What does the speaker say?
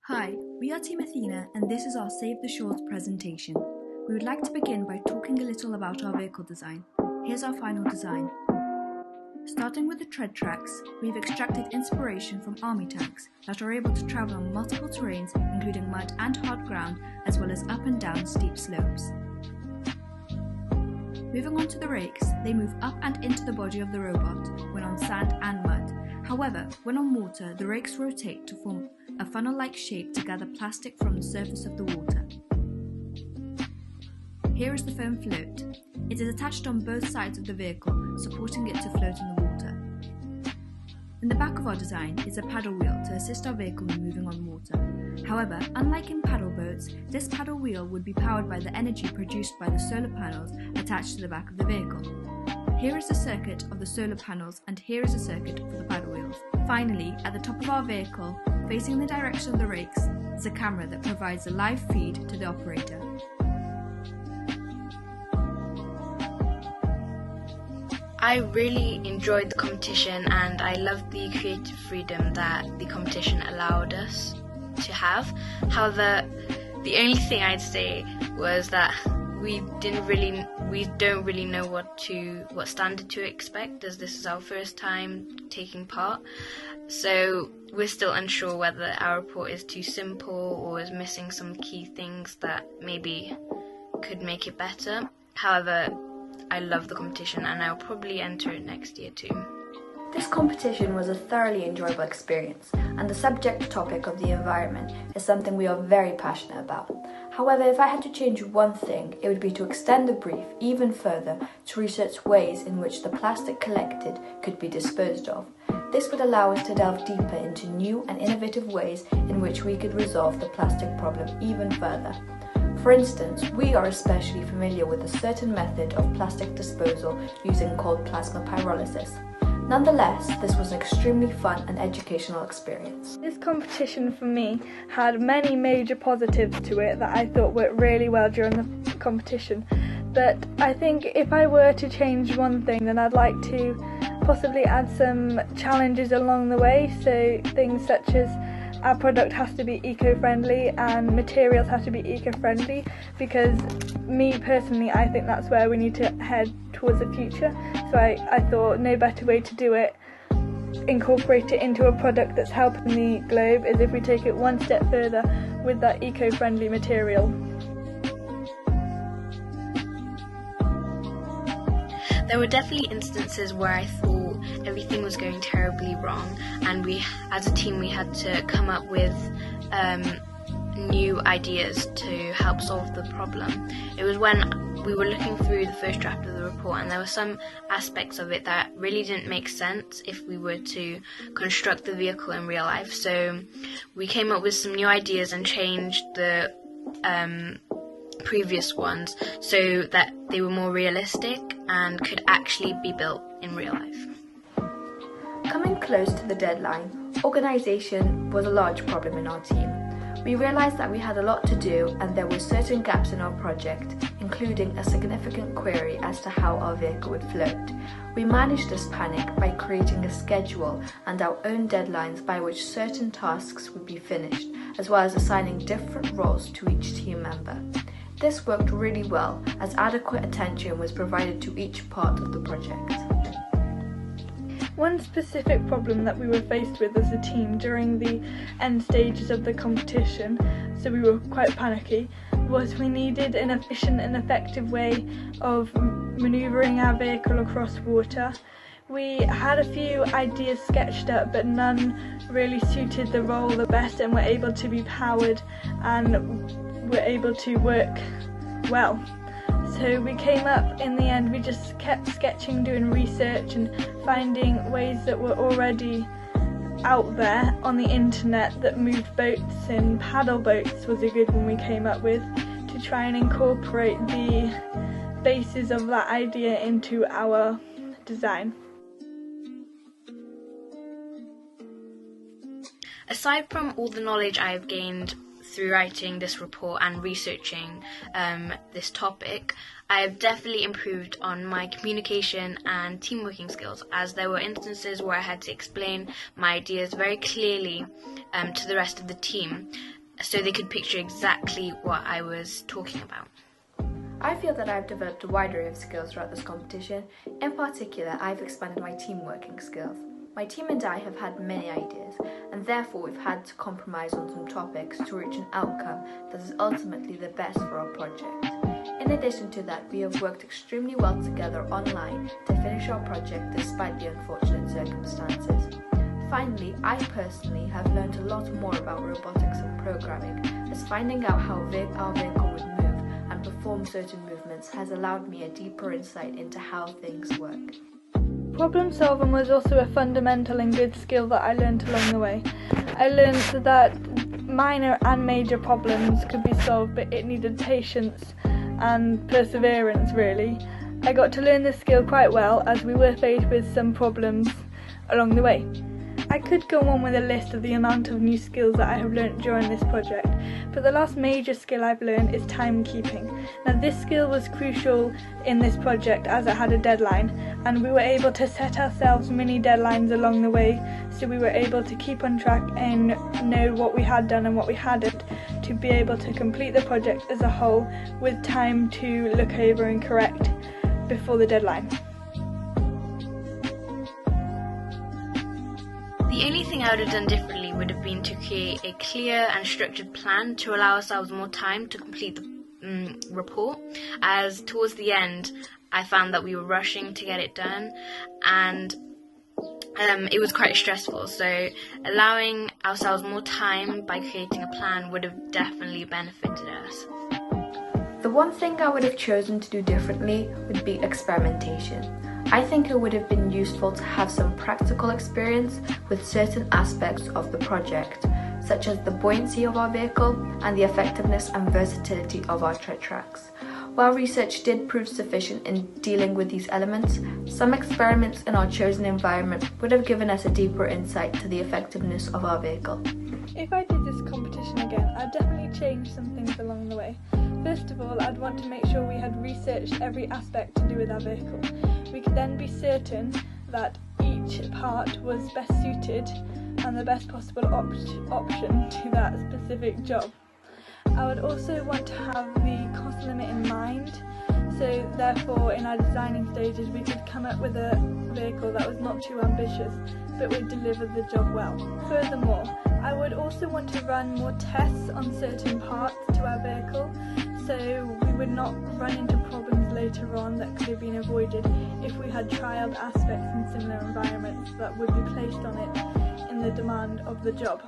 Hi, we are Team Athena and this is our Save the Shores presentation. We would like to begin by talking a little about our vehicle design. Here's our final design. Starting with the tread tracks, we've extracted inspiration from army tanks that are able to travel on multiple terrains including mud and hard ground as well as up and down steep slopes. Moving on to the rakes, they move up and into the body of the robot when on sand and mud. However, when on water, the rakes rotate to form a funnel-like shape to gather plastic from the surface of the water. Here is the foam float. It is attached on both sides of the vehicle, supporting it to float in the water. In the back of our design is a paddle wheel to assist our vehicle in moving on water. However, unlike in paddle boats, this paddle wheel would be powered by the energy produced by the solar panels attached to the back of the vehicle. Here is the circuit of the solar panels and here is a circuit for the paddle wheels. Finally, at the top of our vehicle, facing the direction of the rakes, is a camera that provides a live feed to the operator. I really enjoyed the competition and I loved the creative freedom that the competition allowed us to have. However, the only thing I'd say was that we don't really know what standard to expect, as this is our first time taking part. So we're still unsure whether our report is too simple or is missing some key things that maybe could make it better. However, I love the competition and I'll probably enter it next year too. This competition was a thoroughly enjoyable experience, and the subject topic of the environment is something we are very passionate about. However, if I had to change one thing, it would be to extend the brief even further to research ways in which the plastic collected could be disposed of. This would allow us to delve deeper into new and innovative ways in which we could resolve the plastic problem even further. For instance, we are especially familiar with a certain method of plastic disposal using cold plasma pyrolysis. Nonetheless, this was an extremely fun and educational experience. This competition for me had many major positives to it that I thought worked really well during the competition. But I think if I were to change one thing, then I'd like to possibly add some challenges along the way. So things such as our product has to be eco-friendly and materials have to be eco-friendly, because me personally, I think that's where we need to head towards the future. So I thought no better way to do it, incorporate it into a product that's helping the globe, is if we take it one step further with that eco-friendly material. There were definitely instances where I thought everything was going terribly wrong, and as a team we had to come up with new ideas to help solve the problem. It was when we were looking through the first draft of the report and there were some aspects of it that really didn't make sense if we were to construct the vehicle in real life. So we came up with some new ideas and changed the previous ones so that they were more realistic and could actually be built in real life. Coming close to the deadline, organisation was a large problem in our team. We realised that we had a lot to do and there were certain gaps in our project, including a significant query as to how our vehicle would float. We managed this panic by creating a schedule and our own deadlines by which certain tasks would be finished, as well as assigning different roles to each team member. This worked really well, as adequate attention was provided to each part of the project. One specific problem that we were faced with as a team during the end stages of the competition, so we were quite panicky, was we needed an efficient and effective way of manoeuvring our vehicle across water. We had a few ideas sketched up, but none really suited the role the best and were able to be powered and were able to work well. So we came up, in the end, we just kept sketching, doing research and finding ways that were already out there on the internet that moved boats, and paddle boats was a good one we came up with to try and incorporate the basis of that idea into our design. Aside from all the knowledge I've gained through writing this report and researching this topic, I have definitely improved on my communication and team working skills, as there were instances where I had to explain my ideas very clearly to the rest of the team. so they could picture exactly what I was talking about. I feel that I've developed a wide array of skills throughout this competition. In particular, I've expanded my team working skills. My team and I have had many ideas, and therefore we've had to compromise on some topics to reach an outcome that is ultimately the best for our project. In addition to that, we have worked extremely well together online to finish our project despite the unfortunate circumstances. Finally, I personally have learned a lot more about robotics and programming, as finding out how our vehicle would move and perform certain movements has allowed me a deeper insight into how things work. Problem solving was also a fundamental and good skill that I learned along the way. I learned that minor and major problems could be solved, but it needed patience and perseverance really. I got to learn this skill quite well as we were faced with some problems along the way. I could go on with a list of the amount of new skills that I have learnt during this project, but the last major skill I've learned is timekeeping. Now this skill was crucial in this project as it had a deadline, and we were able to set ourselves mini deadlines along the way, so we were able to keep on track and know what we had done and what we hadn't, to be able to complete the project as a whole with time to look over and correct before the deadline. The only thing I would have done differently would have been to create a clear and structured plan to allow ourselves more time to complete the report, as towards the end I found that we were rushing to get it done and it was quite stressful, so allowing ourselves more time by creating a plan would have definitely benefited us. The one thing I would have chosen to do differently would be experimentation. I think it would have been useful to have some practical experience with certain aspects of the project, such as the buoyancy of our vehicle and the effectiveness and versatility of our tread tracks. While research did prove sufficient in dealing with these elements, some experiments in our chosen environment would have given us a deeper insight to the effectiveness of our vehicle. If I did this competition again, I'd definitely change some things along the way. First of all, I'd want to make sure we had researched every aspect to do with our vehicle. We could then be certain that each part was best suited and the best possible option to that specific job. I would also want to have the cost limit in mind, so therefore in our designing stages we could come up with a vehicle that was not too ambitious but would deliver the job well. Furthermore, I would also want to run more tests on certain parts to our vehicle, so we would not run into problems later on that could have been avoided if we had trialled aspects in similar environments that would be placed on it in the demand of the job.